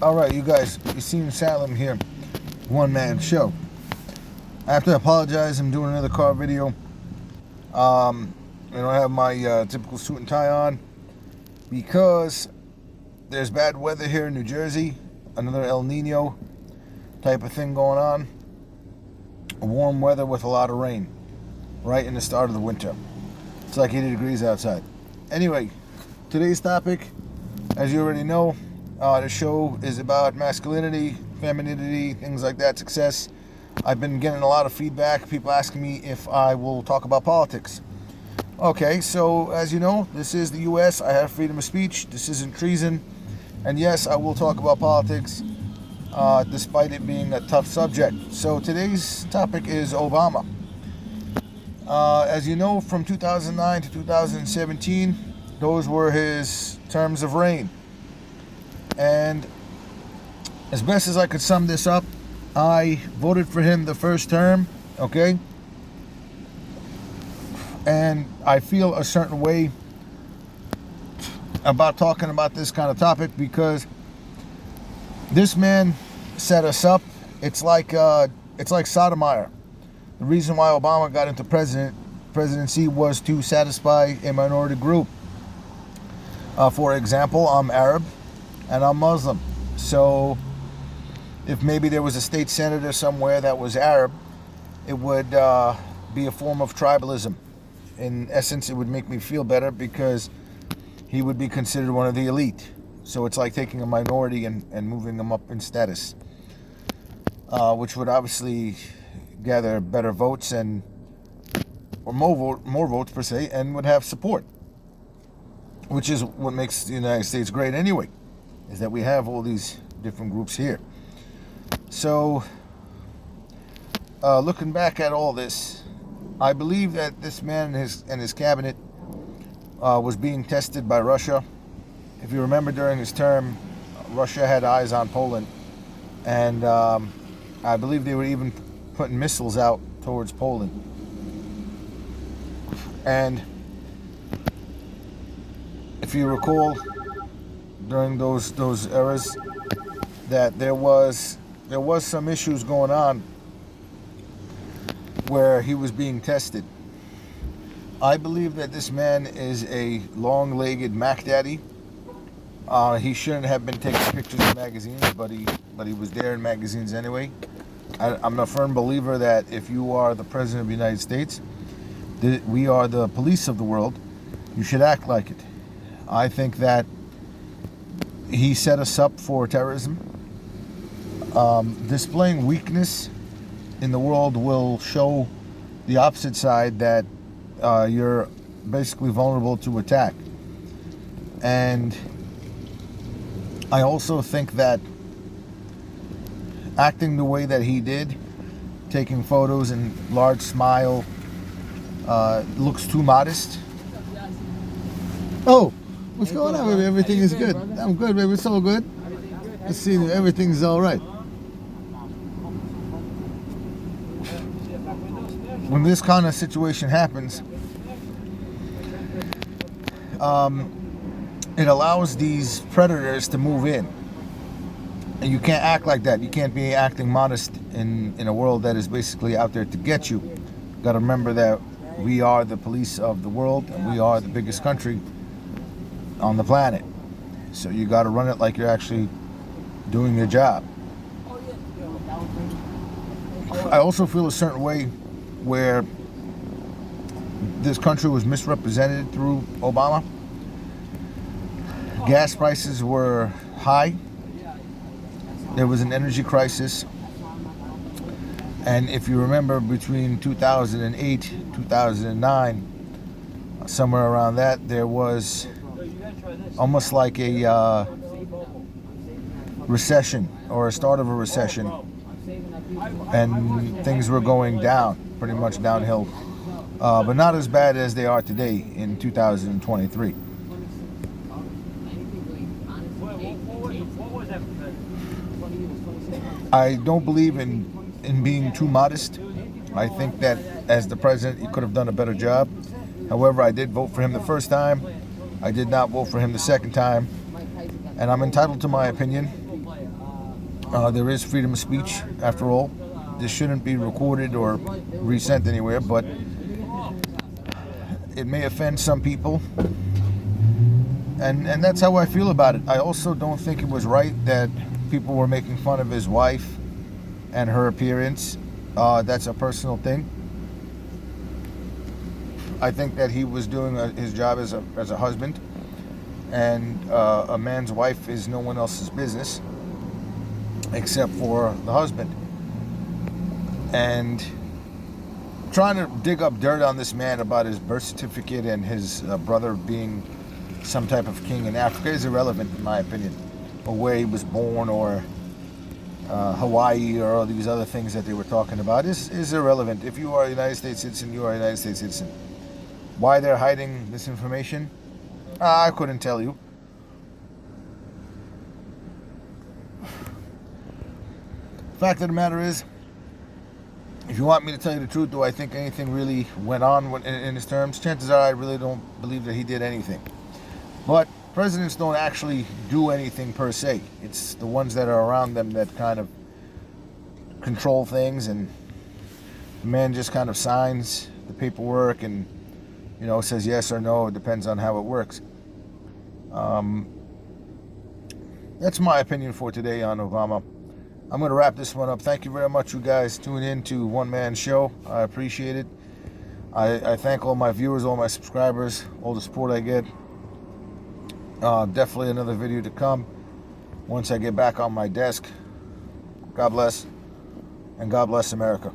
Alright, you guys, you seen Salem here. One-man show. I have to apologize, I'm doing another car video. I don't have my typical suit and tie on because there's bad weather here in New Jersey. Another El Nino type of thing going on. Warm weather with a lot of rain right in the start of the winter. It's like 80 degrees outside. Anyway, today's topic, as you already know, the show is about masculinity, femininity, things like that, success. I've been getting a lot of feedback, people asking me if I will talk about politics. Okay, so as you know, this is the US, I have freedom of speech, this isn't treason, and yes, I will talk about politics, despite it being a tough subject. So today's topic is Obama. As you know, from 2009 to 2017, those were his terms of reign. And as best as I could sum this up, I voted for him the first term, okay? And I feel a certain way about talking about this kind of topic because this man set us up. It's like Sotomayor. The reason why Obama got into presidency was to satisfy a minority group. For example, I'm Arab and I'm Muslim. So if maybe there was a state senator somewhere that was Arab, it would be a form of tribalism. In essence, it would make me feel better because he would be considered one of the elite. So it's like taking a minority and moving them up in status, which would obviously gather better votes or more votes per se, and would have support, which is what makes the United States great anyway, is that we have all these different groups here. So, looking back at all this, I believe that this man and his cabinet was being tested by Russia. If you remember, during his term, Russia had eyes on Poland, and I believe they were even putting missiles out towards Poland. And if you recall, during those eras, that there was some issues going on where he was being tested. I believe that this man is a long-legged Mac Daddy. He shouldn't have been taking pictures in magazines, but he was there in magazines anyway. I'm a firm believer that if you are the president of the United States, we are the police of the world, you should act like it. I think that he set us up for terrorism. Displaying weakness in the world will show the opposite side that you're basically vulnerable to attack. And I also think that acting the way that he did, taking photos and large smile, looks too modest. Oh, what's going on, baby? Everything is good. I'm good, baby. It's all good. Let's see, everything's all right. When this kind of situation happens, it allows these predators to move in. And you can't act like that. You can't be acting modest in a world that is basically out there to get you. You got to remember that we are the police of the world, and we are the biggest country on the planet. So you got to run it like you're actually doing your job. I also feel a certain way where this country was misrepresented through Obama. Gas prices were high. There was an energy crisis. And if you remember, between 2008, 2009, somewhere around that, there was almost like a recession, or a start of a recession. And things were going down, pretty much downhill. But not as bad as they are today in 2023. I don't believe in being too modest. I think that as the president, he could have done a better job. However, I did vote for him the first time. I did not vote for him the second time. And I'm entitled to my opinion. There is freedom of speech, after all. This shouldn't be recorded or resent anywhere, but it may offend some people. And that's how I feel about it. I also don't think it was right that people were making fun of his wife and her appearance. That's a personal thing. I think that he was doing his job as a husband, and a man's wife is no one else's business except for the husband. And trying to dig up dirt on this man about his birth certificate and his brother being some type of king in Africa is irrelevant, in my opinion, or where he was born, or Hawaii, or all these other things that they were talking about is irrelevant. If you are a United States citizen, you are a United States citizen. Why they're hiding this information, I couldn't tell you. Fact of the matter is, if you want me to tell you the truth, do I think anything really went on in his terms? Chances are I really don't believe that he did anything. But presidents don't actually do anything per se. It's the ones that are around them that kind of control things, and the man just kind of signs the paperwork and, you know, says yes or no. It depends on how it works. That's my opinion for today on Obama. I'm going to wrap this one up. Thank you very much, you guys, tuning in to One Man Show. I appreciate it. I thank all my viewers, all my subscribers, all the support I get. Definitely another video to come once I get back on my desk. God bless, and God bless America.